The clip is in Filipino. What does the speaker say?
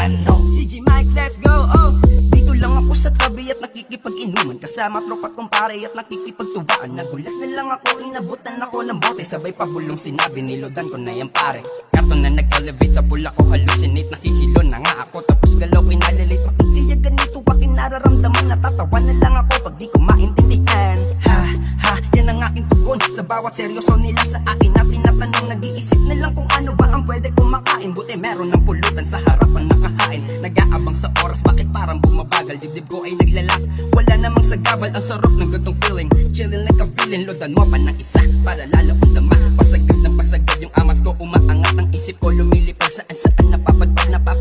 ano? CG Mike, let's go, oh. Dito lang ako sa tabi at nakikipag-inuman, kasama tropa kong pare at nakikipagtubaan. Nagulat na lang ako, inabutan ako ng bote, sabay pabulong sinabi, nilodan ko na yan pare. Kato na nag-elevate sa bula ko, hallucinate, nakihilo na nga ako, tapos galaw inalilate. Bakit kaya ganito, bakit nararamdaman? Natatawa na lang ako pag di ko maintindihan. Ha, yan ang aking tugon sa bawat seryoso nila sa akin na tinatanong. Nag-iisip na lang kung ano ba ang pwede kong makain. Buti meron ng pulutan sa harapan nakahain. Nag-aabang sa oras, bakit parang bumabagal? Dibdib ko ay naglalak, wala namang sagabal. Ang sarap ng gantong feeling, chillin' like a villain. Loadan mo pa ng isa para lalo kong dama. Pasagas ng pasagad yung amas ko, umaangat ang isip ko, lumilipad saan napapadpad.